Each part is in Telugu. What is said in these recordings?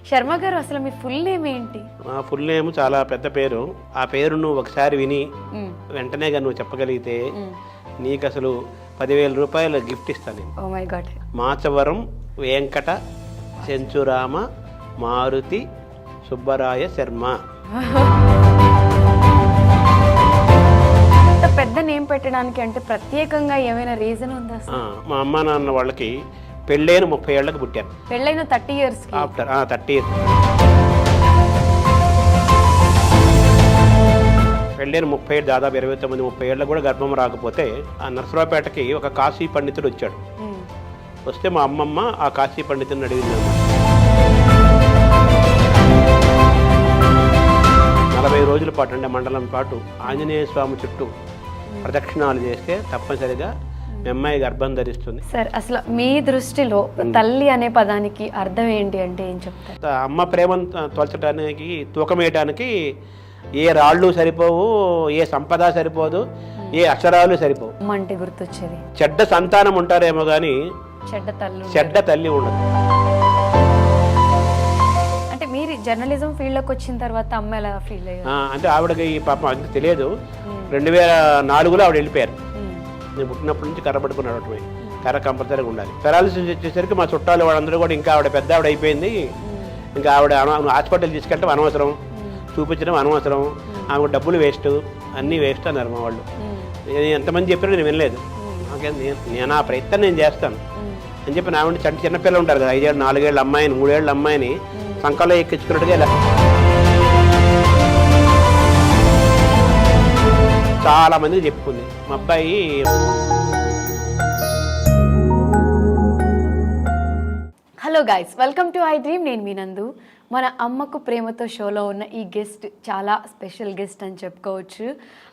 శర్మ గారు, అసలు మీ ఫుల్ నేమ్ ఏంటి? నా ఫుల్ నేమ్ చాలా పెద్ద పేరు. ఆ పేరు నువ్వు ఒకసారి విని వెంటనే నువ్వు చెప్పగలిగితే నీకు అసలు 10,000 రూపాయల గిఫ్ట్ ఇస్తాను నేను. Oh my god. Machavaram Venkata Chenchurama Maruti Subbaraya Sharma. అంత పెద్ద నేమ్ పెట్టడానికి అంటే ప్రత్యేకంగా ఏమైనా రీజన్ ఉందా? మా అమ్మ నాన్న వాళ్ళకి పెళ్ళైన 30 ఏళ్ళకి పుట్టాను. పెళ్ళైన 30 years ఆఫ్టర్ 30 years. పెళ్ళైన 30 దాదాపు 29-30 ఏళ్ళకు కూడా గర్భం రాకపోతే ఆ నర్సరావుపేటకి ఒక కాశీ పండితుడు వచ్చాడు. వస్తే మా అమ్మమ్మ ఆ కాశీ పండితుడిని అడిగింది. 40 రోజుల పాటు అంటే మండలం పాటు ఆంజనేయ స్వామి చుట్టూ ప్రదక్షిణాలు చేస్తే తప్పనిసరిగా మీ అమ్మాయి గర్భం ధరిస్తుంది. సార్, అసలు మీ దృష్టిలో తల్లి అనే పదానికి అర్థం ఏంటి అంటే ఏం చెప్తారు? అమ్మ ప్రేమను తోల్చడానికి తూకం వేయడానికి ఏ రాళ్ళు సరిపోవు, ఏ సంపద సరిపోదు, ఏ అక్షరాలు సరిపోవు. అమ్మ అంటే గుర్తొచ్చేది చెడ్డ సంతానం ఉంటారేమో కానీ చెడ్డ తల్లి ఉండదు. అంటే మీరు జర్నలిజం ఫీల్డ్లోకి వచ్చిన తర్వాత అమ్మ ఎలా ఫీల్ అయ్యారు? అంటే ఆవిడకి పాపం అది తెలియదు. 2004లో ఆవిడ వెళ్ళిపోయారు. నేను పుట్టినప్పటి నుంచి కర్ర పట్టుకుని నడవటమే. కర్ర కంపల్సరీగా ఉండాలి. పెరాలసిస్ వచ్చేసరికి మా చుట్టాలు వాళ్ళందరూ కూడా ఇంకా ఆవిడ పెద్ద ఆవిడ అయిపోయింది, ఇంకా ఆవిడ హాస్పిటల్ తీసుకెళ్ళటం అనవసరం, చూపించడం అనవసరం, ఆమె డబ్బులు వేస్ట్, అన్నీ వేస్ట్ అన్నారు మా వాళ్ళు. ఎంతమంది చెప్పారో నేను వినలేదు. నేను ఆ ప్రయత్నం నేను చేస్తాను అని చెప్పి ఆవిడ చిన్నపిల్లలు ఉంటారు కదా, 5 ఏళ్ళు 4 ఏళ్ళ అమ్మాయిని 3 ఏళ్ళ అమ్మాయిని సంకల్లో ఎక్కించుకున్నట్టుగా ఇలా చాలా మందికి చెప్పుకుంది. మా అబ్బాయి hello guys, welcome to I dream. నేను మీ నందు. మన అమ్మకు ప్రేమతో షోలో ఉన్న ఈ గెస్ట్ చాలా స్పెషల్ గెస్ట్ అని చెప్పుకోవచ్చు.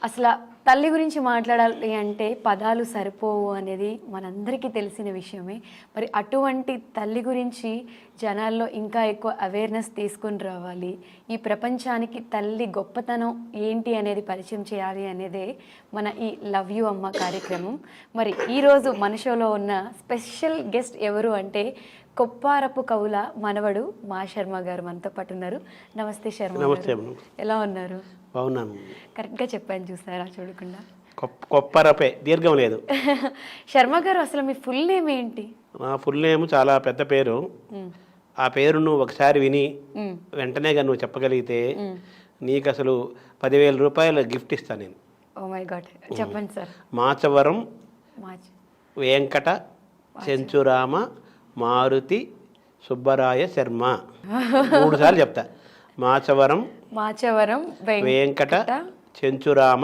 అసలు తల్లి గురించి మాట్లాడాలి అంటే పదాలు సరిపోవు అనేది మనందరికీ తెలిసిన విషయమే. మరి అటువంటి తల్లి గురించి జనాల్లో ఇంకా ఎక్కువ అవేర్నెస్ తీసుకుని రావాలి, ఈ ప్రపంచానికి తల్లి గొప్పతనం ఏంటి అనేది పరిచయం చేయాలి అనేదే మన ఈ లవ్ యూ అమ్మ కార్యక్రమం. మరి ఈరోజు మన షోలో ఉన్న స్పెషల్ గెస్ట్ ఎవరు అంటే కొప్పారపు కవుల మనవడు మా శర్మ గారు మనతో పాటు ఉన్నారు. నమస్తే శర్మ. నమస్తే. ఎలా ఉన్నారు? బాగున్నాను. కరెక్ట్గా చెప్పాను చూసారా చూడకుండా. కొప్పరపే, దీర్ఘం లేదు. శర్మ గారు, అసలు మీ ఫుల్ నేమ్ ఏంటి? నా ఫుల్ నేమ్ చాలా పెద్ద పేరు. ఆ పేరు నువ్వు ఒకసారి విని వెంటనే నువ్వు చెప్పగలిగితే నీకు అసలు 10,000 రూపాయల గిఫ్ట్ ఇస్తాను నేను. ఓ మై గాడ్, చెప్పండి సార్. మాచవరం వెంకట చెంచురామ మారుతి సుబ్బరాయ శర్మ. 3 సార్లు చెప్తా. మాచవరం వెంకట చెంచురామ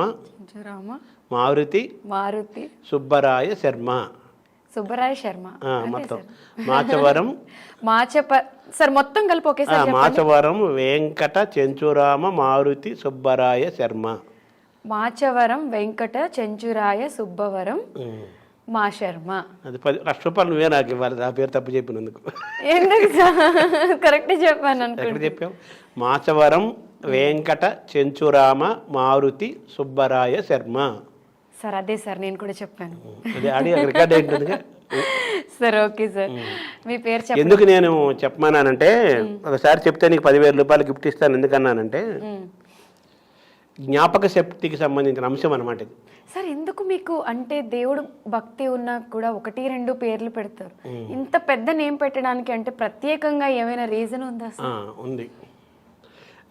మారుతి సుబ్బరాయ శర్మ. మొత్తం మాచవరం సార్, మొత్తం కలిపి ఒకేసారి. మాచవరం వెంకట చెంచురామ మారుతి సుబ్బరాయ శర్మ. మాచవరం వెంకట చెంచురాయ సుబ్బవరం మా శర్మ. అది 10 లక్షల రూపాయలు నువ్వే నాకు ఇవ్వాలి, ఆ పేరు తప్పు చెప్పినందుకు. ఎందుకు కరెక్ట్ చెప్పాను ఎక్కడ చెప్పావు? మాచవరం వెంకట చెంచురామ మారుతి సుబ్బరాయ శర్మ. సార్ అదే సార్, నేను కూడా చెప్పాను. అదే రికార్డ్ ఏంటి సార్? ఓకే సార్, మీ పేరు చెప్పండి. ఎందుకు నేను చెప్పమన్నానంటే, ఒకసారి చెప్తే నీకు 10,000 రూపాయలు గిఫ్ట్ ఇస్తాను ఎందుకన్నానంటే జ్ఞాపక శక్తికి సంబంధించిన అంశం అన్నమాట ఇది. సార్, ఎందుకు మీకు అంటే దేవుడు భక్తి ఉన్నా కూడా 1-2 పేర్లు పెడతారు, ఇంత పెద్ద నేమ్ పెట్టడానికి అంటే ప్రత్యేకంగా ఏమైనా రీజన్ ఉందా? ఉంది.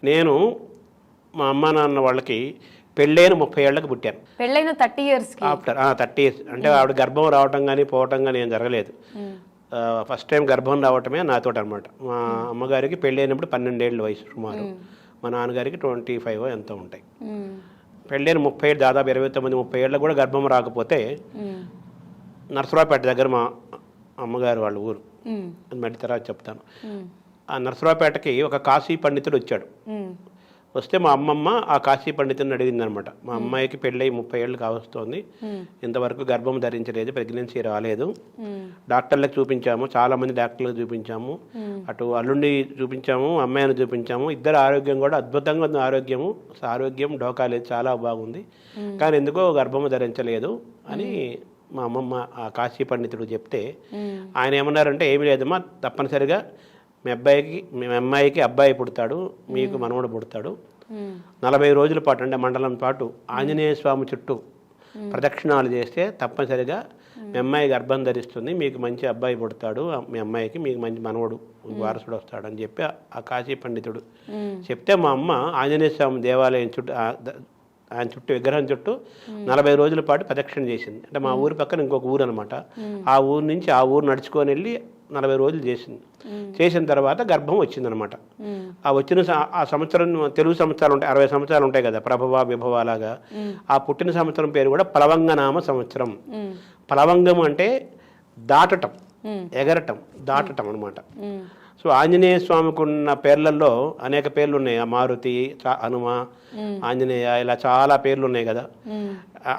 నేను మా అమ్మ నాన్న వాళ్ళకి పెళ్ళైన 30 ఏళ్ళకి పుట్టాను. పెళ్ళైన 30 years ఆఫ్టర్ 30 years అంటే ఆవిడ గర్భం రావటం కానీ పోవటం కానీ ఏం జరగలేదు. ఫస్ట్ టైం గర్భం రావటమే నాతో అనమాట. మా అమ్మగారికి పెళ్ళైనప్పుడు 12 ఏళ్ళ వయసు సుమారు, మా నాన్నగారికి 25 ఎంతో ఉంటాయి. పెళ్ళైన 30 దాదాపు 29-30 ఏళ్ళకు కూడా గర్భం రాకపోతే నర్సరావుపేట దగ్గర మా అమ్మగారు వాళ్ళ ఊరు, మళ్ళీ తర్వాత చెప్తాను. ఆ నర్సరావుపేటకి ఒక కాశీ పండితుడు వచ్చాడు. వస్తే మా అమ్మమ్మ ఆ కాశీ పండితుడిని అడిగిందనమాట. మా అమ్మాయికి పెళ్ళై 30 ఏళ్ళు కావస్తోంది, ఇంతవరకు గర్భం ధరించలేదు, ప్రెగ్నెన్సీ రాలేదు, డాక్టర్లకు చూపించాము, చాలామంది డాక్టర్లకు చూపించాము, అటు అల్లుండి చూపించాము, అమ్మాయిని చూపించాము, ఇద్దరు ఆరోగ్యం కూడా అద్భుతంగా ఉంది. ఆరోగ్యం డోకా లేదు, చాలా బాగుంది, కానీ ఎందుకో గర్భము ధరించలేదు అని మా అమ్మమ్మ ఆ కాశీ పండితుడు చెప్తే ఆయన ఏమన్నారంటే, ఏమీ లేదమ్మా, తప్పనిసరిగా మీ అమ్మాయికి అబ్బాయి పుడతాడు, మీకు మనవడు పుడతాడు. 40 రోజుల పాటు అంటే మండలం పాటు ఆంజనేయ స్వామి చుట్టూ ప్రదక్షిణాలు చేస్తే తప్పనిసరిగా మీ అమ్మాయి గర్భం ధరిస్తుంది, మీకు మంచి అబ్బాయి పుడతాడు, మీ అమ్మాయికి మీకు మంచి మనవడు వారసుడు వస్తాడు అని చెప్పి ఆ కాశీ పండితుడు చెప్తే మా అమ్మ ఆంజనేయ స్వామి దేవాలయం చుట్టూ ఆయన చుట్టూ విగ్రహం చుట్టూ 40 రోజుల పాటు ప్రదక్షిణ చేసింది. అంటే మా ఊరి పక్కన ఇంకొక ఊరు అనమాట. ఆ ఊరు నుంచి ఆ ఊరు నడుచుకొని వెళ్ళి 40 రోజులు చేసింది. చేసిన తర్వాత గర్భం వచ్చిందనమాట. ఆ వచ్చిన ఆ సంవత్సరం తెలుగు సంవత్సరాలు ఉంటాయి, 60 సంవత్సరాలు ఉంటాయి కదా, ప్రభవ విభవ అలాగా. ఆ పుట్టిన సంవత్సరం పేరు కూడా ప్లవంగనామ సంవత్సరం. ప్లవంగం అంటే దాటటం, ఎగరటం, దాటటం అనమాట. సో ఆంజనేయ స్వామికి ఉన్న పేర్లలో అనేక పేర్లు ఉన్నాయి. మారుతి, హనుమ, ఆంజనేయ, ఇలా చాలా పేర్లు ఉన్నాయి కదా.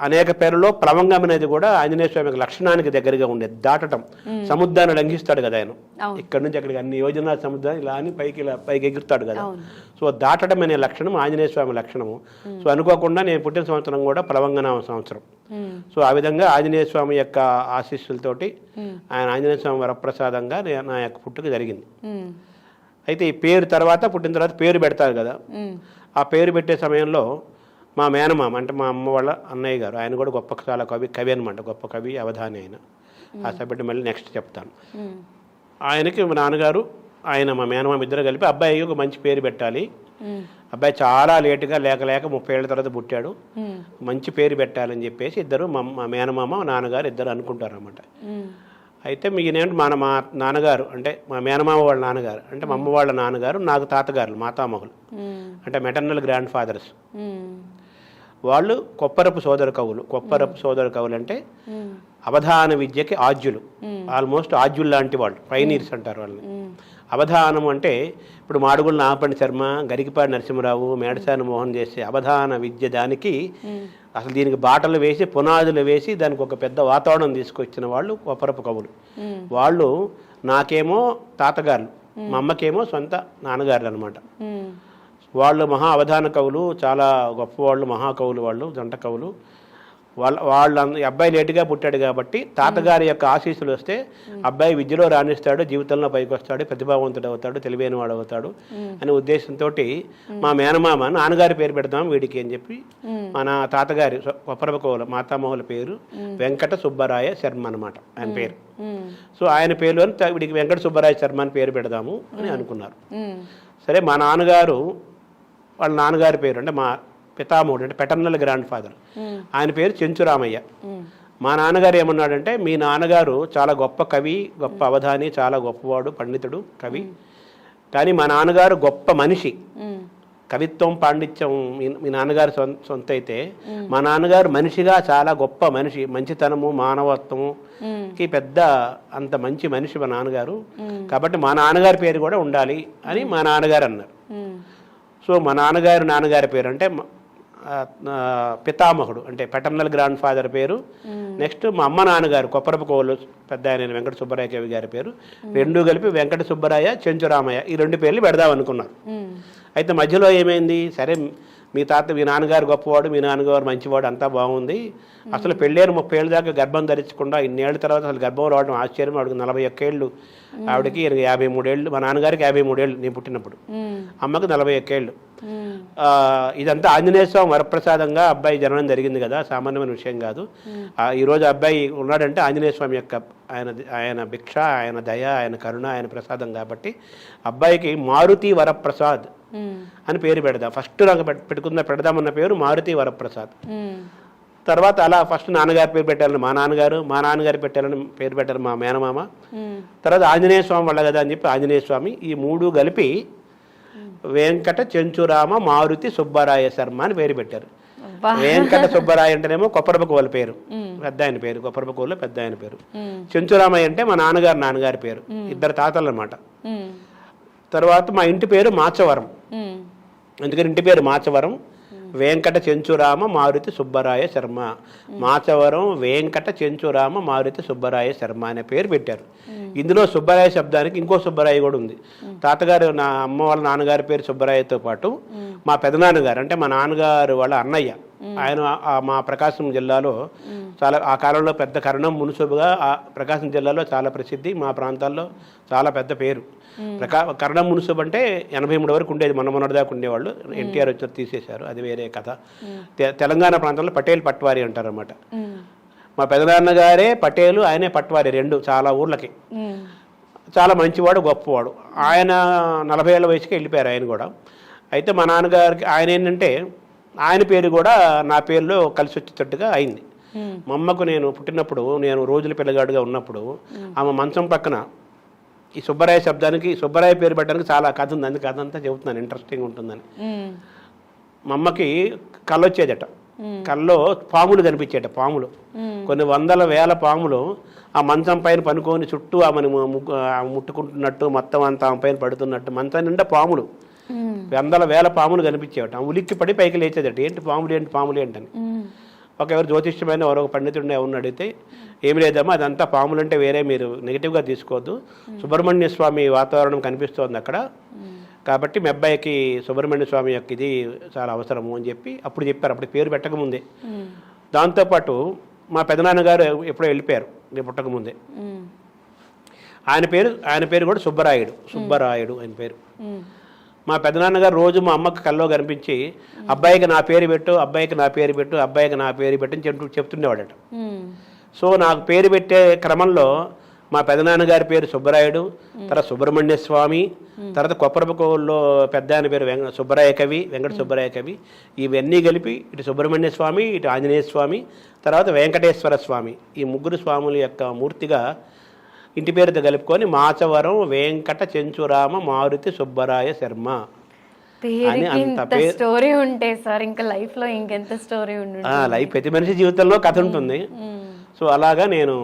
అనేక పేర్లలో ప్లవంగం అనేది కూడా ఆంజనేయ స్వామికి లక్షణానికి దగ్గరగా ఉండేది. దాటటం, సముద్రాన్ని లంఘిస్తాడు కదా ఆయన. ఇక్కడ నుంచి అక్కడికి అన్ని యోజన సముద్రం ఇలా అని పైకి ఎగురుతాడు కదా. సో దాటడం అనే లక్షణం ఆంజనేయ స్వామి లక్షణము. సో అనుకోకుండా నేను పుట్టిన సంవత్సరం కూడా ప్లవంగనామ సంవత్సరం. సో ఆ విధంగా ఆంజనేయ స్వామి యొక్క ఆశీస్సులతోటి ఆయన ఆంజనేయ స్వామి వరప్రసాదంగా నా యొక్క పుట్టుక జరిగింది. అయితే ఈ పేరు తర్వాత పుట్టిన తర్వాత పేరు పెడతారు కదా. ఆ పేరు పెట్టే సమయంలో మా మేనమామ అంటే మా అమ్మ వాళ్ళ అన్నయ్య గారు, ఆయన కూడా గొప్ప చాలా కవి అనమాట, గొప్ప కవి, అవధాని ఆయన. ఆ సబ్జెక్ట్ మళ్ళీ నెక్స్ట్ చెప్తాను. ఆయనకి మా నాన్నగారు ఆయన మా మేనమామ ఇద్దరు కలిపి అబ్బాయికి ఒక మంచి పేరు పెట్టాలి, అబ్బాయి చాలా లేటుగా లేక 30 ఏళ్ల తర్వాత పుట్టాడు, మంచి పేరు పెట్టాలని చెప్పేసి ఇద్దరు మా మేనమామ నాన్నగారు ఇద్దరు అనుకుంటారు అన్నమాట. అయితే మీకేంటి మా నాన్నగారు అంటే మా మేనమామ వాళ్ళ నాన్నగారు అంటే మా అమ్మ వాళ్ళ నాన్నగారు నాకు తాతగారులు, మాతామహులు అంటే మెటర్నల్ గ్రాండ్ ఫాదర్స్. వాళ్ళు కొప్పరపు సోదర కవులు అంటే అవధాన విద్యకి ఆద్యులు, ఆల్మోస్ట్ ఆద్యులు లాంటి వాళ్ళు, పైనీర్స్ అంటారు వాళ్ళని. అవధానం అంటే ఇప్పుడు మాడుగుల నాగపండి శర్మ, గరికిపాటి నరసింహరావు, మేడసాని మోహన్ చేసే అవధాన విద్య, దానికి అసలు దీనికి బాటలు వేసి పునాదులు వేసి దానికి ఒక పెద్ద వాతావరణం తీసుకొచ్చిన వాళ్ళు కొప్పరపు కవులు. వాళ్ళు నాకేమో తాతగారులు, మా అమ్మకేమో సొంత నాన్నగారులు అనమాట. వాళ్ళు మహా అవధాన కవులు, చాలా గొప్పవాళ్ళు, మహాకవులు, వాళ్ళు జంట కవులు. వాళ్ళ అబ్బాయి లేటుగా పుట్టాడు కాబట్టి తాతగారి యొక్క ఆశీస్సులు వస్తే అబ్బాయి విద్యలో రాణిస్తాడు, జీవితంలో పైకి వస్తాడు, ప్రతిభావంతుడు అవుతాడు, తెలివైన వాడు అవుతాడు అనే ఉద్దేశంతో మా మేనమామ నాన్నగారి పేరు పెడదాం వీడికి అని చెప్పి మన తాతగారి కొప్పరపకోల మాతామహుల పేరు వెంకట సుబ్బరాయ శర్మ అనమాట ఆయన పేరు. సో ఆయన పేరు వీడికి వెంకట సుబ్బరాయ శర్మ అని పేరు పెడదాము అని అనుకున్నారు. సరే మా నాన్నగారు వాళ్ళ నాన్నగారి పేరు అంటే మా పితామహుడు అంటే పెటర్నల్ గ్రాండ్ ఫాదర్, ఆయన పేరు చెంచురామయ్య. మా నాన్నగారు ఏమన్నాడంటే మీ నాన్నగారు చాలా గొప్ప కవి, గొప్ప అవధాని, చాలా గొప్పవాడు, పండితుడు, కవి, కానీ మా నాన్నగారు గొప్ప మనిషి, కవిత్వం పాండిత్యం మీ నాన్నగారు సొంత అయితే మా నాన్నగారు మనిషిగా చాలా గొప్ప మనిషి, మంచితనము మానవత్వముకి పెద్ద అంత మంచి మనిషి మా నాన్నగారు, కాబట్టి మా నాన్నగారి పేరు కూడా ఉండాలి అని మా నాన్నగారు అన్నారు. సో మా నాన్నగారి పేరు అంటే పితామహుడు అంటే పెటర్నల్ గ్రాండ్ ఫాదర్ పేరు, నెక్స్ట్ మా అమ్మ నాన్నగారు కొప్పరపు కోలు పెద్ద ఆయన వెంకట సుబ్బరాయ కవి గారి పేరు, రెండు కలిపి వెంకట సుబ్బరాయ చెంచురామయ్య ఈ 2 పేర్లు పెడదాం అనుకున్నారు. అయితే మధ్యలో ఏమైంది, సరే మీ నాన్నగారు గొప్పవాడు, మీ నాన్నగారు మంచివాడు, అంతా బాగుంది, అసలు పెళ్ళేరు 30 ఏళ్ళ దాకా గర్భం ధరించకుండా ఇన్నేళ్ల తర్వాత అసలు గర్భం రావడం ఆశ్చర్యం. ఆవిడకి 41 ఏళ్ళు, ఆవిడకి 53 ఏళ్ళు, మా నాన్నగారికి 53 ఏళ్ళు నేను పుట్టినప్పుడు, అమ్మకి 41 ఏళ్ళు. ఇదంతా ఆంజనేయ స్వామి వరప్రసాదంగా అబ్బాయి జననం జరిగింది కదా, సామాన్యమైన విషయం కాదు. ఈరోజు అబ్బాయి ఉన్నాడంటే ఆంజనేయ స్వామి యొక్క ఆయన భిక్ష, ఆయన దయ, ఆయన కరుణ, ఆయన ప్రసాదం కాబట్టి అబ్బాయికి మారుతి వరప్రసాద్ అని పేరు పెడదాం. ఫస్ట్ నాకు పెడదామన్న పేరు మారుతి వరప్రసాద్. తర్వాత అలా ఫస్ట్ నాన్నగారి పేరు పెట్టాలని మా నాన్నగారు పెట్టాలని పేరు పెట్టారు మా మేనమామ. తర్వాత ఆంజనేయ స్వామి వల్ల కదా అని చెప్పి ఆంజనేయ స్వామి, ఈ 3 కలిపి వెంకట చెంచురామ మారుతి సుబ్బరాయ శర్మ అని పేరు పెట్టారు. వెంకట సుబ్బరాయ అంటేనేమో కొప్పరపకోల పేరు, పెద్ద ఆయన పేరు, కొప్పరపకోల పెద్ద ఆయన పేరు. చెంచురామయ్య అంటే మా నాన్నగారి పేరు, ఇద్దరు తాతలు అనమాట. తర్వాత మా ఇంటి పేరు మాచవరం, అందుకని ఇంటి పేరు మాచవరం, వెంకట చెంచురామ మారుతి సుబ్బరాయ శర్మ. మాచవరం వెంకట చెంచురామ మారుతి సుబ్బరాయ శర్మ అనే పేరు పెట్టారు. ఇందులో సుబ్బరాయ శబ్దానికి ఇంకో సుబ్బరాయ కూడా ఉంది. తాతగారు అమ్మ వాళ్ళ నాన్నగారి పేరు సుబ్బరాయతో పాటు మా పెదనాన్నగారు అంటే మా నాన్నగారు వాళ్ళ అన్నయ్య ఆయన మా ప్రకాశం జిల్లాలో చాలా ఆ కాలంలో పెద్ద కరణం మున్సిపుగా ఆ ప్రకాశం జిల్లాలో చాలా ప్రసిద్ధి, మా ప్రాంతాల్లో చాలా పెద్ద పేరు. కరణం మున్సిపు అంటే 83 వరకు ఉండేది, మొన్నటిదాకా ఉండేవాళ్ళు. ఎన్టీఆర్ వచ్చి తీసేశారు, అది వేరే కథ. తెలంగాణ ప్రాంతంలో పటేల్ పట్వారి అంటారన్నమాట. మా పెదనాన్నగారే పటేలు, ఆయనే పట్వారి, రెండు చాలా ఊర్లకి. చాలా మంచివాడు, గొప్పవాడు. ఆయన 40 ఏళ్ళ వయసుకి వెళ్ళిపోయారు ఆయన కూడా. అయితే మా నాన్నగారికి ఆయన ఏంటంటే ఆయన పేరు కూడా నా పేరులో కలిసి వచ్చేటట్టుగా అయింది. మా అమ్మకు నేను పుట్టినప్పుడు, నేను రోజుల పిల్లగాడుగా ఉన్నప్పుడు ఆమె మంచం పక్కన ఈ సుబ్బరాయ శబ్దానికి, సుబ్బరాయ పేరు పెట్టడానికి చాలా కథ ఉంది. అందుకు కథ అంతా చెబుతున్నాను, ఇంట్రెస్టింగ్ ఉంటుందని. మా అమ్మకి కళ్ళు వచ్చేదట, కళ్ళలో పాములు కనిపించేట, పాములు కొన్ని వందల వేల పాములు ఆ మంచం పైన పనుకొని చుట్టూ ఆమెను ముట్టుకుంటున్నట్టు, మొత్తం అంతా ఆమె పైన పడుతున్నట్టు, మంచం నిండా పాములు, వందల వేల పాములు కనిపించేవట. ఉలిక్కి పడి పైకి లేచేదట, ఏంటి పాములు ఏంటని. ఒక ఎవరు జ్యోతిష్యమైన ఎవరో పండితుడిని ఎవరిని అడిగితే, ఏమి లేదమ్మా అదంతా పాములు అంటే వేరే, మీరు నెగిటివ్గా తీసుకోవద్దు, సుబ్రహ్మణ్య స్వామి వాతావరణం కనిపిస్తోంది అక్కడ, కాబట్టి మీ అబ్బాయికి సుబ్రహ్మణ్య స్వామి యొక్క ఇది చాలా అవసరము అని చెప్పి అప్పుడు చెప్పారు. అప్పుడు పేరు పెట్టకముందే. దాంతోపాటు మా పెదనాన్నగారు ఎప్పుడో వెళ్ళిపోయారు నేను పుట్టకముందే. ఆయన పేరు కూడా సుబ్బరాయుడు ఆయన పేరు. మా పెదనాన్నగారు రోజు మా అమ్మకి కల్లో కనిపించి అబ్బాయికి నా పేరు పెట్టు, అబ్బాయికి నా పేరు పెట్టు, అబ్బాయికి నా పేరు పెట్టు అని చెప్తుండేవాడట. సో నాకు పేరు పెట్టే క్రమంలో మా పెదనాన్నగారి పేరు సుబ్బరాయుడు, తర్వాత సుబ్రహ్మణ్య స్వామి, తర్వాత కొప్పరపకోల్లో పెద్ద ఆయన పేరు వెంకట సుబ్బరాయ కవి. ఇవన్నీ కలిపి ఇటు సుబ్రహ్మణ్య స్వామి, ఇటు ఆంజనేయ స్వామి, తర్వాత వెంకటేశ్వర స్వామి, ఈ ముగ్గురు స్వాముల యొక్క మూర్తిగా ఇంటి పేరుతో కలుపుకొని మాచవరం వెంకట చెంచురామ మారుతి సుబ్బరాయ శర్మ అని అంత స్టోరీ ఉంటే సార్ ఇంకా లైఫ్ లో ఇంకెంత స్టోరీ ఉంటుంది. లైఫ్ ప్రతి మనిషి జీవితంలో కథ ఉంటుంది. సో అలాగా నేను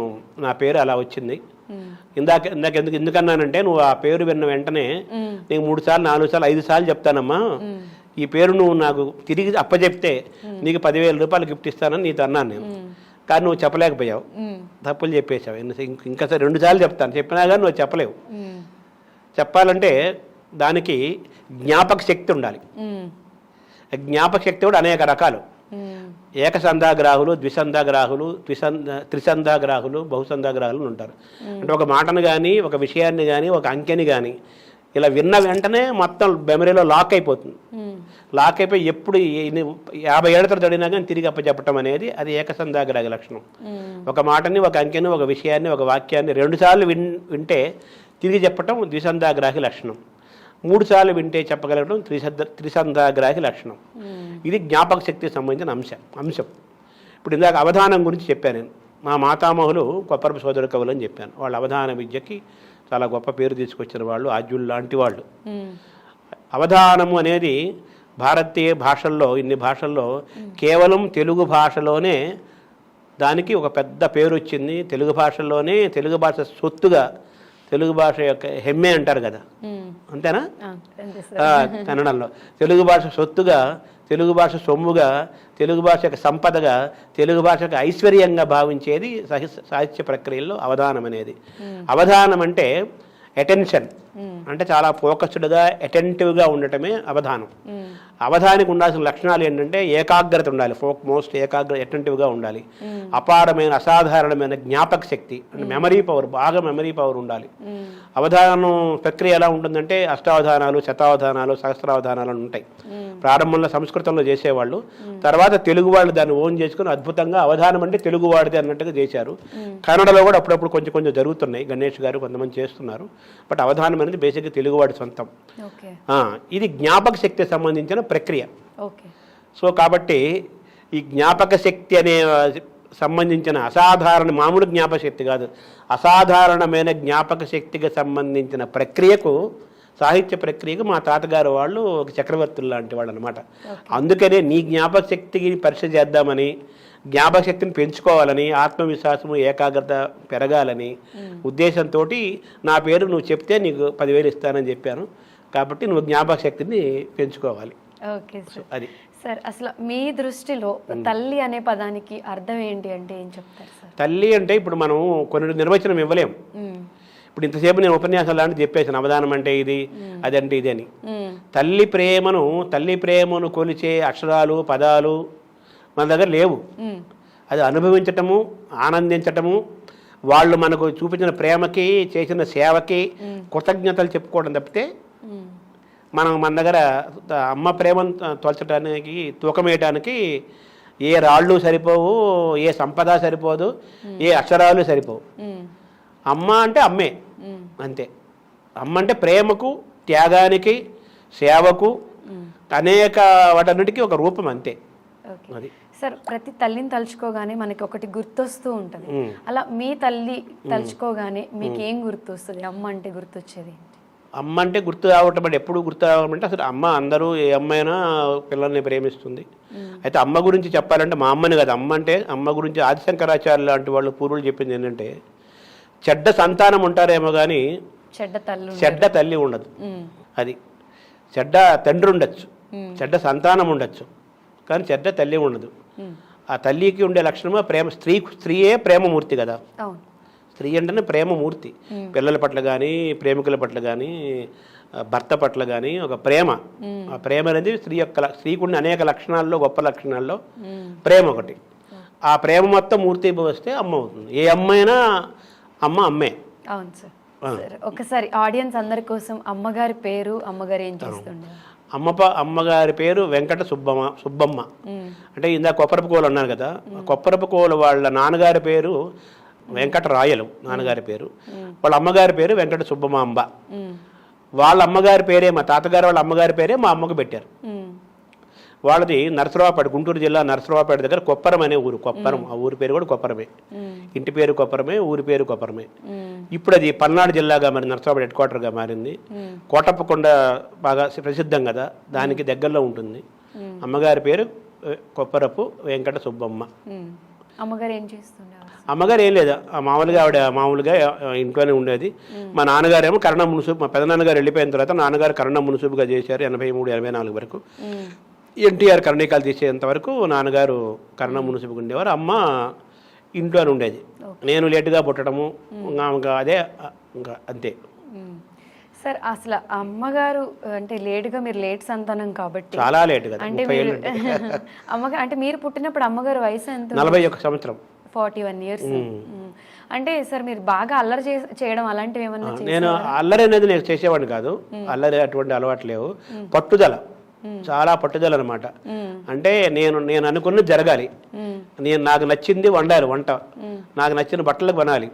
నా పేరు అలా వచ్చింది. ఇందాక ఎందుకన్నానంటే, నువ్వు ఆ పేరు విన్న వెంటనే నీకు 3 సార్లు 4 సార్లు 5 సార్లు చెప్తానమ్మా, ఈ పేరు నువ్వు నాకు తిరిగి అప్పచెప్తే నీకు 10,000 రూపాయలు గిఫ్ట్ ఇస్తానని నీతో అన్నాను నేను. కానీ నువ్వు చెప్పలేకపోయావు, తప్పులు చెప్పేశావు. ఇంకా 2 సార్లు చెప్తాను, చెప్పినా కానీ నువ్వు చెప్పలేవు. చెప్పాలంటే దానికి జ్ఞాపక శక్తి ఉండాలి. జ్ఞాపక శక్తి కూడా అనేక రకాలు. ఏకసంధాగ్రాహులు, ద్విసంధాగ్రాహులు, త్రిసంధాగ్రాహులు, బహుసంధాగ్రాహులు ఉంటారు. అంటే ఒక మాటను కానీ, ఒక విషయాన్ని కానీ, ఒక అంకెని కానీ ఇలా విన్న వెంటనే మొత్తం మెమరీలో లాక్ అయిపోతుంది. లాక్ అయిపోయి ఎప్పుడు 50 ఏళ్ల తర్వాత అడిగినా కానీ తిరిగి అప్పచెప్పటం అనేది అది ఏకసంధాగ్రాహి లక్షణం. ఒక మాటని, ఒక అంకెని, ఒక విషయాన్ని, ఒక వాక్యాన్ని 2 సార్లు వింటే తిరిగి చెప్పటం ద్విసంధాగ్రాహి లక్షణం. 3 సార్లు వింటే చెప్పగలగడం త్రిసంధాగ్రాహి లక్షణం. ఇది జ్ఞాపక శక్తికి సంబంధించిన అంశం. ఇప్పుడు ఇందాక అవధానం గురించి చెప్పాను నేను. మా మాతామహులు కొప్పరపు సోదర కవులు అని చెప్పాను. వాళ్ళ అవధాన విద్యకి చాలా గొప్ప పేరు తీసుకొచ్చిన వాళ్ళు, ఆద్యులు లాంటి వాళ్ళు. అవధానము అనేది భారతీయ భాషల్లో, ఇన్ని భాషల్లో కేవలం తెలుగు భాషలోనే దానికి ఒక పెద్ద పేరు వచ్చింది. తెలుగు భాషలోనే, తెలుగు భాష సొత్తుగా, తెలుగు భాష యొక్క హెమ్మే అంటారు కదా, అంతేనా? కన్నడంలో తెలుగు భాష సొత్తుగా, తెలుగు భాష సొమ్ముగా, తెలుగు భాష యొక్క సంపదగా, తెలుగు భాష యొక్క ఐశ్వర్యంగా భావించేది సాహిత్య ప్రక్రియలో అవధానం అనేది. అవధానం అంటే అటెన్షన్, అంటే చాలా ఫోకస్డ్గా, అటెంటివ్గా ఉండటమే అవధానం. అవధానికి ఉండాల్సిన లక్షణాలు ఏంటంటే ఏకాగ్రత ఉండాలి, మోస్ట్ అటెంటివ్గా ఉండాలి, అపారమైన అసాధారణమైన జ్ఞాపక శక్తి, అంటే మెమరీ పవర్, బాగా మెమరీ పవర్ ఉండాలి. అవధానం ప్రక్రియ ఎలా ఉంటుందంటే అష్టావధానాలు, శతావధానాలు, సహస్రావధానాలు అని ఉంటాయి. ప్రారంభంలో సంస్కృతంలో చేసేవాళ్ళు, తర్వాత తెలుగు వాళ్ళు దాన్ని ఓన్ చేసుకుని అద్భుతంగా అవధానం అంటే తెలుగు వాడితే అన్నట్టుగా చేశారు. కన్నడలో కూడా అప్పుడప్పుడు కొంచెం జరుగుతున్నాయి, గణేష్ గారు కొంతమంది చేస్తున్నారు. బట్ అవధానం అనేది బేసిక్గా తెలుగువాడి సొంతం. ఇది జ్ఞాపక శక్తికి సంబంధించిన ప్రక్రియ. సో కాబట్టి ఈ జ్ఞాపక శక్తి అనే సంబంధించిన అసాధారణ, మామూలు జ్ఞాపక శక్తి కాదు, అసాధారణమైన జ్ఞాపక శక్తికి సంబంధించిన ప్రక్రియకు, సాహిత్య ప్రక్రియకు మా తాతగారు వాళ్ళు ఒక చక్రవర్తులు లాంటి వాళ్ళు అనమాట. అందుకనే నీ జ్ఞాపక శక్తికి పరీక్ష చేద్దామని, జ్ఞాపక శక్తిని పెంచుకోవాలని, ఆత్మవిశ్వాసము, ఏకాగ్రత పెరగాలని ఉద్దేశంతో నా పేరు నువ్వు చెప్తే నీకు 10,000 ఇస్తానని చెప్పాను. కాబట్టి నువ్వు జ్ఞాపక శక్తిని పెంచుకోవాలి. Okay sir. అది సార్, అసలు మీ దృష్టిలో తల్లి అనే పదానికి అర్థం ఏంటి అంటే ఏం చెప్తారు సార్? తల్లి అంటే ఇప్పుడు మనం కొన్ని నిర్వచనం ఇవ్వలేం. ఇప్పుడు ఇంతసేపు నేను ఉపన్యాసం లాంటి చెప్పేసాను, అవధానం అంటే ఇది, అదంటే ఇది అని. తల్లి ప్రేమను కొలిచే అక్షరాలు, పదాలు మన దగ్గర లేవు. అది అనుభవించటము, ఆనందించటము, వాళ్ళు మనకు చూపించిన ప్రేమకి, చేసిన సేవకి కృతజ్ఞతలు చెప్పుకోవడం తప్పితే మన దగ్గర అమ్మ ప్రేమను తోల్చడానికి, తూకమేయటానికి ఏ రాళ్ళు సరిపోవు, ఏ సంపద సరిపోదు, ఏ అక్షరాలు సరిపోవు. అమ్మ అంటే అమ్మే, అంతే. అమ్మ అంటే ప్రేమకు, త్యాగానికి, సేవకు, అనేక వాటన్నిటికీ ఒక రూపం, అంతే. అది సార్, ప్రతి తల్లిని తలుచుకోగానే మనకి ఒకటి గుర్తొస్తూ ఉంటుంది. అలా మీ తల్లి తలుచుకోగానే మీకు ఏం గుర్తొస్తుంది? అమ్మ అంటే గుర్తొచ్చేది? అమ్మ అంటే గుర్తు రావటం అంటే ఎప్పుడు గుర్తు రావటం అసలు అమ్మ అందరూ ఏ అమ్మైనా పిల్లల్ని ప్రేమిస్తుంది. అయితే అమ్మ గురించి చెప్పాలంటే మా అమ్మని కదా, అమ్మ గురించి ఆదిశంకరాచార్య లాంటి వాళ్ళు పూర్వులు చెప్పింది ఏంటంటే, చెడ్డ సంతానం ఉంటారేమో కానీ చెడ్డ తల్లి ఉండదు. అది చెడ్డ తండ్రి ఉండొచ్చు, చెడ్డ సంతానం ఉండొచ్చు, కానీ చెడ్డ తల్లి ఉండదు. ఆ తల్లికి ఉండే లక్షణమా ప్రేమ. స్త్రీయే ప్రేమమూర్తి కదా. స్త్రీ అంటేనే ప్రేమమూర్తి. పిల్లల పట్ల కానీ, ప్రేమికుల పట్ల కానీ, భర్త పట్ల కానీ ఒక ప్రేమ. ఆ ప్రేమ అనేది స్త్రీకి ఉండే అనేక లక్షణాల్లో, గొప్ప లక్షణాల్లో ప్రేమ ఒకటి. ఆ ప్రేమ మొత్తం మూర్తి వస్తే అమ్మ అవుతుంది. ఏ అమ్మైనా అమ్మే. అవును సార్. ఒకసారి ఆడియన్స్ అందరి కోసం అమ్మగారి పేరు, అమ్మగారు ఏం చేస్తుండే? అమ్మగారి పేరు వెంకట సుబ్బమ్మ. అంటే ఇందాక కొప్పరపు కోలు అన్నారు కదా, కొప్పరపు కోలు వాళ్ళ నాన్నగారి పేరు వెంకట రాయలు, నాన్నగారి పేరు. వాళ్ళ అమ్మగారి పేరు వెంకట సుబ్బమాంబ. వాళ్ళ అమ్మగారి పేరే, మా తాతగారు వాళ్ళ అమ్మగారి పేరే మా అమ్మకు పెట్టారు. వాళ్ళది నరసరావుపేట, గుంటూరు జిల్లా నరసరావుపేట దగ్గర కొప్పరం అనే ఊరు. కొప్పరం, ఆ ఊరి పేరు కూడా కొప్పరమే. ఇంటి పేరు కొప్పరమే, ఊరి పేరు కొప్పరమే. ఇప్పుడు అది పల్నాడు జిల్లాగా మరి నరసరావుపేట హెడ్ క్వార్టర్గా మారింది. కోటప్పకొండ బాగా ప్రసిద్ధం కదా, దానికి దగ్గరలో ఉంటుంది. అమ్మగారి పేరు కొప్పరపు వెంకట సుబ్బమ్మ. అమ్మగారు ఏం చేస్తుండే? అమ్మగారు ఏం లేదా, మామూలుగా ఇంట్లోనే ఉండేది. మా నాన్నగారేమో కరణం మున్సూబు. మా పెదనాన్నగారు వెళ్ళిపోయిన తర్వాత నాన్నగారు కరణం మున్సూబుగా చేశారు 83-84 వరకు. ఎన్టీఆర్ కరణీకాలు తీసేంత వరకు నాన్నగారు కరణం మున్సూబుగా ఉండేవారు. అమ్మ ఇంట్లోనే ఉండేది. నేను లేటుగా పుట్టడము, అదే ఇంకా అంతే. సార్, అసలు అమ్మగారు అంటే లేటుగా, మీరు లేట్ సంతానం కాబట్టి చాలా లేట్ కదా, అంటే అమ్మగారు అంటే మీరు పుట్టినప్పుడు అమ్మగారు వయసు ఎంత? 41 సంవత్సరం, 41 ఇయర్స్. అంటే సార్ మీరు బాగా అల్లరి చేయడం అలాంటివి ఏమన్నా? నేను అల్లరి అనేది నేను చేసేవాడిని కాదు. అల్లరి అటువంటి అలవాటు లేవు. పట్టుదల, చాలా పట్టుదల అనమాట. అంటే నేను అనుకున్నది జరగాలి. నాకు నచ్చింది వండాలి, వంట నాకు నచ్చిన బట్టలకు కొనాలి,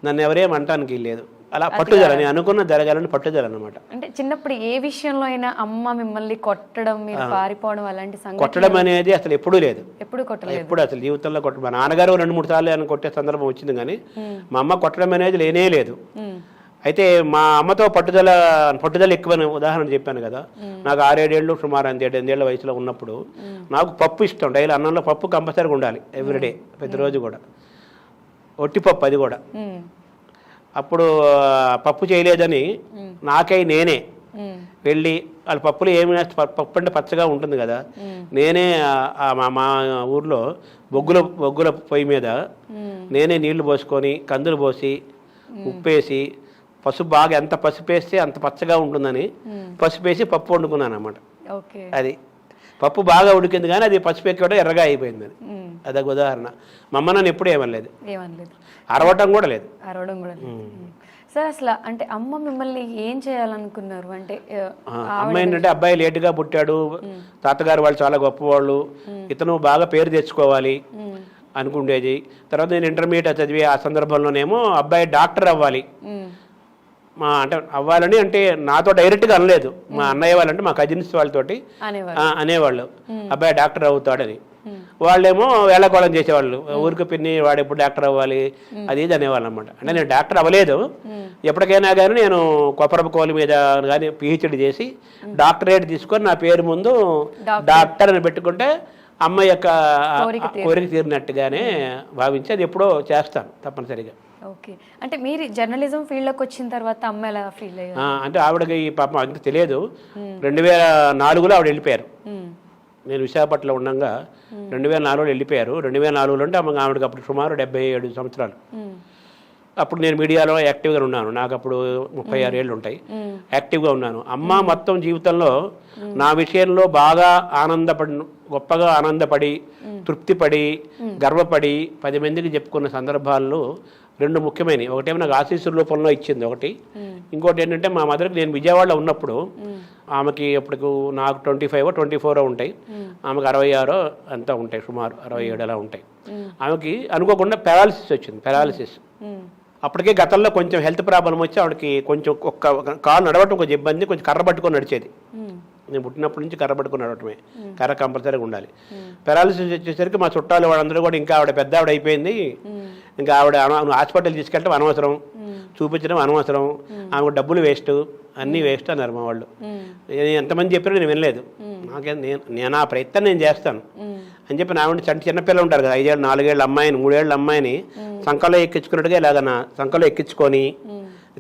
నన్ను ఎవరేం అంటానికి లేదు. అలా పట్టుదల, నేను అనుకున్న జరగాలని పట్టుదల అనమాట. అంటే చిన్నప్పుడు ఏ విషయంలో అయినా అమ్మ మిమ్మల్ని కొట్టడం, మీరు పారిపోవడం అలాంటి సంగతి? కొట్టడం అనేది అసలు ఎప్పుడూ లేదు. ఎప్పుడు అసలు జీవితంలో మా నాన్నగారు 2-3 సార్లు అని కొట్టే సందర్భం వచ్చింది, కానీ మా అమ్మ కొట్టడం అనేది లేనే లేదు. అయితే మా అమ్మతో పట్టుదల ఎక్కువని ఉదాహరణ చెప్పాను కదా. నాకు 6-7 ఏళ్ళు, సుమారు 8 ఏళ్ళ వయసులో ఉన్నప్పుడు నాకు పప్పు ఇష్టం. డైలీ అన్నంలో పప్పు కంపల్సరీగా ఉండాలి, ఎవ్రీడే, ప్రతిరోజు కూడా. ఒట్టిపప్పు, అది కూడా. అప్పుడు పప్పు చేయలేదని నేనే వెళ్ళి, వాళ్ళ పప్పులు ఏమి, పప్పు అంటే పచ్చగా ఉంటుంది కదా, నేనే మా ఊర్లో బొగ్గుల పొయ్యి మీద నేనే నీళ్లు పోసుకొని, కందులు పోసి, ఉప్పేసి, పసుపు బాగా ఎంత పసుపు వేస్తే అంత పచ్చగా ఉంటుందని పసుపు వేసి పప్పు వండుకున్నాను అన్నమాట. అది పప్పు బాగా ఉడికింది, కానీ అది పసుపు ఎక్కడ ఎర్రగా అయిపోయింది. అదొక ఉదాహరణ. మా అమ్మ నన్ను ఎప్పుడు ఏమనలేదు, అరవటం కూడా లేదు. సార్, అసలు అంటే అమ్మ మిమ్మల్ని ఏం చేయాలనుకున్నారు? అంటే అమ్మ ఏంటంటే, అబ్బాయి లేటుగా పుట్టాడు, తాతగారు వాళ్ళు చాలా గొప్పవాళ్ళు, ఇతను బాగా పేరు తెచ్చుకోవాలి అనుకుండేది. తర్వాత నేను ఇంటర్మీడియట్ చదివి ఆ సందర్భంలోనేమో అబ్బాయి డాక్టర్ అవ్వాలి, అంటే అవ్వాలని, అంటే నాతో డైరెక్ట్గా అనలేదు, మా అన్నయ్య వాళ్ళంటే మా కజిన్స్ వాళ్ళతోటి అనేవాళ్ళు అబ్బాయి డాక్టర్ అవుతాడని. వాళ్ళేమో వేళకోళం చేసేవాళ్ళు, ఊరికి పిన్ని వాడు ఎప్పుడు డాక్టర్ అవ్వాలి అది ఇది అనేవాళ్ళు అనమాట. అంటే నేను డాక్టర్ అవ్వలేదు, ఎప్పటికైనా కానీ నేను కొప్పరపు కోలి మీద కానీ పిహెచ్డి చేసి డాక్టరేట్ తీసుకొని నా పేరు ముందు డాక్టర్ అని పెట్టుకుంటే అమ్మ యొక్క కోరిక తీరినట్టుగానే భావించి అది ఎప్పుడో చేస్తాను తప్పనిసరిగా. ఓకే, అంటే మీరు జర్నలిజం ఫీల్డ్లోకి వచ్చిన తర్వాత అమ్మ ఎలా ఫీల్ అయ్యారు? అంటే ఆవిడకి ఈ పాపం అంత తెలియదు. 2004లో ఆవిడ వెళ్ళిపోయారు. నేను విశాఖపట్నంలో ఉండగా 2004లో వెళ్ళిపోయారు. 2004లో అంటే ఆవిడకి అప్పుడు సుమారు 77 సంవత్సరాలు. అప్పుడు నేను మీడియాలో యాక్టివ్గా ఉన్నాను. నాకు అప్పుడు 36 ఏళ్ళు ఉంటాయి. యాక్టివ్గా ఉన్నాను. అమ్మ మొత్తం జీవితంలో నా విషయంలో బాగా గొప్పగా ఆనందపడి, తృప్తిపడి, గర్వపడి 10 మందికి చెప్పుకున్న సందర్భాల్లో 2 ముఖ్యమైనవి. ఒకటేమో నాకు ఆశీస్సుల రూపంలో ఇచ్చింది ఒకటి. ఇంకోటి ఏంటంటే మా మదర్కి నేను విజయవాడలో ఉన్నప్పుడు ఆమెకి అప్పుడు నాకు 24 ఉంటాయి, ఆమెకు 66 అంతా ఉంటాయి, సుమారు 67 అలా ఉంటాయి. ఆమెకి అనుకోకుండా పెరాలిసిస్ వచ్చింది. పెరాలిసిస్ అప్పటికే గతంలో కొంచెం హెల్త్ ప్రాబ్లం వచ్చి ఆవిడకి కొంచెం కాలు నడవటం కొంచెం ఇబ్బంది, కొంచెం కర్ర పట్టుకొని నడిచేది. నేను పుట్టినప్పటి నుంచి కర్ర పట్టుకొని నడవటమే, కర్ర కంపల్సరీగా ఉండాలి. పెరాలిసిస్ వచ్చేసరికి మా చుట్టాలు వాళ్ళందరూ కూడా ఇంకా ఆవిడ పెద్ద ఆవిడ అయిపోయింది, ఇంకా ఆవిడ హాస్పిటల్ తీసుకెళ్ళటం అనవసరం, చూపించడం అనవసరం, ఆమెకు డబ్బులు వేస్ట్, అన్నీ వేస్ట్ అన్నారు మా వాళ్ళు. ఎంతమంది చెప్పారో నేను వినలేదు. నేను ఆ ప్రయత్నం నేను చేస్తాను అని చెప్పి నా చిన్నపిల్లలు ఉంటారు కదా, 5 ఏళ్ళు 4 ఏళ్ళ అమ్మాయిని 3 ఏళ్ళ అమ్మాయిని సంకలో ఎక్కించుకున్నట్టుగా ఇలాగ నా సంకలో ఎక్కించుకొని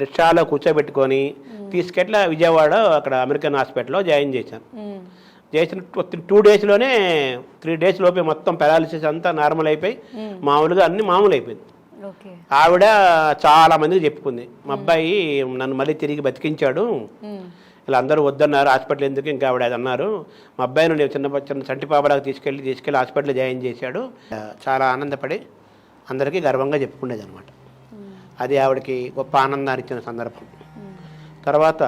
రిక్షాలో కూర్చోబెట్టుకొని తీసుకెట్లా విజయవాడ అక్కడ అమెరికన్ హాస్పిటల్లో జాయిన్ చేశాను. చేసిన 2 డేస్లోనే 3 డేస్ లోపే మొత్తం పెరాలిసిస్ అంతా నార్మల్ అయిపోయి మామూలుగా అన్ని మామూలు అయిపోయింది. ఆవిడ చాలా మందికి చెప్పుకుంది, మా అబ్బాయి నన్ను మళ్ళీ తిరిగి బతికించాడు, ఇలా అందరూ వద్దన్నారు హాస్పిటల్ ఎందుకు, ఇంకా ఆవిడ అది అన్నారు, మా అబ్బాయిని నేను చిన్న చంటి పాపలాగా తీసుకెళ్ళి హాస్పిటల్లో జాయిన్ చేశాడు. చాలా ఆనందపడి అందరికీ గర్వంగా చెప్పుకునేది అనమాట. అది ఆవిడకి గొప్ప ఆనందాన్ని ఇచ్చిన సందర్భం. తర్వాత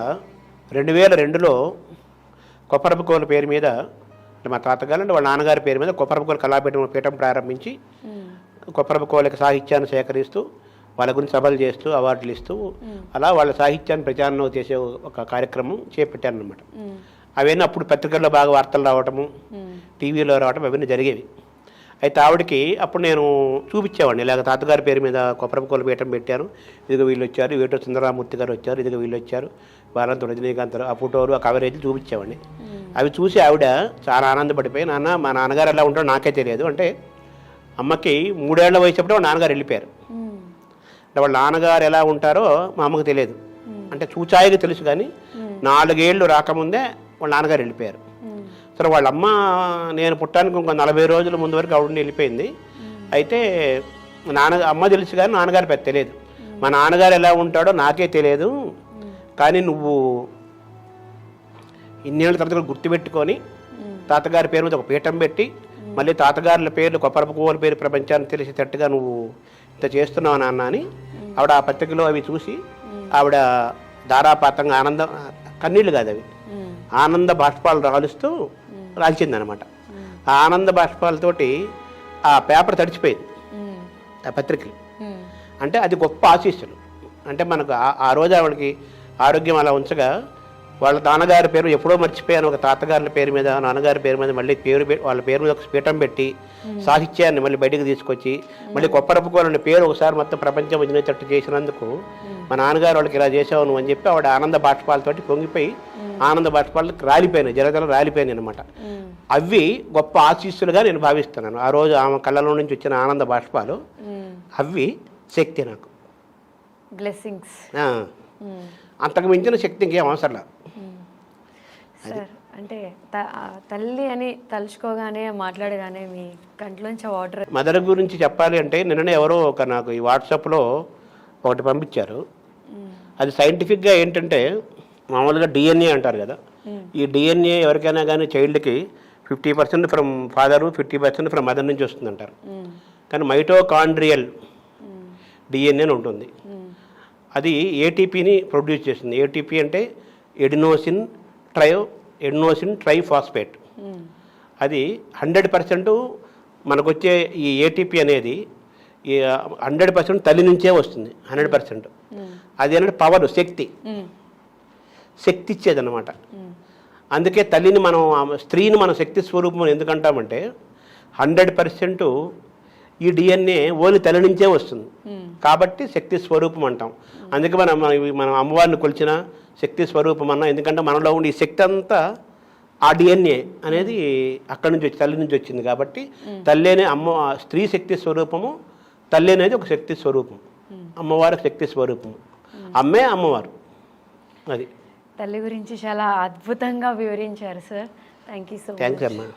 2002లో కొప్పరపుకోల పేరు మీద, మా తాతగారు అంటే వాళ్ళ నాన్నగారి పేరు మీద కొప్పరపుకోల కళాపీఠం ప్రారంభించి కొప్పరపుకోలకి సాహిత్యాన్ని సేకరిస్తూ వాళ్ళ గురించి సభలు చేస్తూ అవార్డులు ఇస్తూ అలా వాళ్ళ సాహిత్యాన్ని ప్రచారం చేసే ఒక కార్యక్రమం చేపట్టాను అనమాట. అవన్నీ అప్పుడు పత్రికల్లో బాగా వార్తలు రావటము, టీవీలో రావటం అవన్నీ జరిగేవి. అయితే ఆవిడకి అప్పుడు నేను చూపించేవాడిని, ఇలాగ తాతగారి పేరు మీద కొప్పరపుకోల పీఠం పెట్టాను, ఇదిగో వీళ్ళు వచ్చారు, వేటో సుందరరామూర్తి గారు వచ్చారు, ఇదిగో వీళ్ళు వచ్చారు, వారంతో రజనీకాంత్ ఆ ఫోటోలు ఆ కవరేజ్లు చూపించేవాడిని. అవి చూసి ఆవిడ చాలా ఆనందపడిపోయి, నాన్న మా నాన్నగారు ఎలా ఉంటారో నాకే తెలియదు అంటే, అమ్మకి 3 ఏళ్ల వయసు అప్పుడు వాళ్ళ నాన్నగారు వెళ్ళిపోయారు. అంటే వాళ్ళ నాన్నగారు ఎలా ఉంటారో మా అమ్మకు తెలియదు, అంటే చూచాయిగా తెలుసు, కానీ 4 ఏళ్ళు రాకముందే వాళ్ళ నాన్నగారు వెళ్ళిపోయారు. సరే వాళ్ళ అమ్మ నేను పుట్టానికి ఇంకో 40 రోజుల ముందు వరకు ఆవిడని వెళ్ళిపోయింది. అయితే అమ్మ తెలుసు కానీ నాన్నగారు పెద్ద తెలియదు. మా నాన్నగారు ఎలా ఉంటాడో నాకే తెలియదు, కానీ నువ్వు ఇన్నేళ్ళ తర్వాత గుర్తుపెట్టుకొని తాతగారి పేరు మీద ఒక పీఠం పెట్టి మళ్ళీ తాతగారుల పేర్లు కొప్పరపుకోల పేరు ప్రపంచానికి తెలిసేటట్టుగా నువ్వు ఇంత చేస్తున్నావు నాన్న అని ఆవిడ ఆ పత్రికలో అవి చూసి ఆవిడ ధారాపాతంగా కన్నీళ్ళు కాదు అవి ఆనంద బాష్పాలు రాలుస్తూ రాల్చిందనమాట. ఆ ఆనంద బాష్పాలతోటి ఆ పేపర్ తడిచిపోయింది, ఆ పత్రికలు. అంటే అది గొప్ప ఆశీస్సులు. అంటే మనకు ఆ రోజు ఆవిడకి ఆరోగ్యం అలా ఉంచగా వాళ్ళ నాన్నగారి పేరు ఎప్పుడో మర్చిపోయాను, ఒక తాతగారి పేరు మీద నాన్నగారి పేరు మీద మళ్ళీ వాళ్ళ పేరు మీద ఒక పీఠం పెట్టి సాహిత్యాన్ని మళ్ళీ బయటకు తీసుకొచ్చి మళ్ళీ కొప్పరపుకోలని పేరు ఒకసారి మొత్తం ప్రపంచం వదిలేటట్టు చేసినందుకు మా నాన్నగారు వాళ్ళకి ఇలా చేసావు నువ్వు అని చెప్పి ఆవిడ ఆనంద బాష్పాలతోటి పొంగిపోయి ఆనంద బాష్పాలకు రాలిపోయినాయి, జలజల రాలిపోయినాయి అనమాట. అవి గొప్ప ఆశీస్సులుగా నేను భావిస్తున్నాను. ఆ రోజు ఆమె కళ్ళలో నుంచి వచ్చిన ఆనంద బాష్పాలు అవి శక్తి నాకు, బ్లెస్సింగ్స్. అంతకు మించిన శక్తి ఇంకేం అవసరం లేదు. సార్ అంటే తల్లి అని తలుచుకోగానే మాట్లాడగానే మీ కంట్లోంచి వాటర్. మదర్ గురించి చెప్పాలి అంటే నిన్ననే ఎవరో నాకు ఈ వాట్సాప్లో ఒకటి పంపించారు. అది సైంటిఫిక్గా ఏంటంటే మామూలుగా డిఎన్ఏ అంటారు కదా, ఈ డిఎన్ఏ ఎవరికైనా కానీ చైల్డ్కి 50% ఫ్రమ్ ఫాదరు 50% ఫ్రమ్ మదర్ నుంచి వస్తుందంటారు. కానీ మైటోకాండ్రియల్ డిఎన్ఏ అని ఉంటుంది, అది ఏటీపీని ప్రొడ్యూస్ చేస్తుంది. ఏటీపీ అంటే ఎడినోసిన్ ట్రైఫాస్ఫేట్. అది 100% మనకు వచ్చే ఈ ఏటీపీ అనేది 100% తల్లి నుంచే వస్తుంది. 100% అది ఏంటంటే పవర్, శక్తి ఇచ్చేదన్నమాట. అందుకే తల్లిని స్త్రీని మనం శక్తి స్వరూపం ఎందుకంటామంటే 100% ఈ డిఎన్ఏ ఓన్లీ తల్లి నుంచే వస్తుంది కాబట్టి శక్తి స్వరూపం అంటాం. అందుకే మనం అమ్మవారిని కొలిచిన శక్తి స్వరూపం అన్నాం, ఎందుకంటే మనలో ఉండే ఈ శక్తి అంతా ఆ డిఎన్ఏ అనేది అక్కడి నుంచి తల్లి నుంచి వచ్చింది కాబట్టి తల్లి అనే స్త్రీ శక్తి స్వరూపము, తల్లి అనేది ఒక శక్తి స్వరూపం, అమ్మవారి శక్తి స్వరూపము, అమ్మే అమ్మవారు. అది తల్లి గురించి చాలా అద్భుతంగా వివరించారు sir. Thank you so much. Thanks అమ్మా.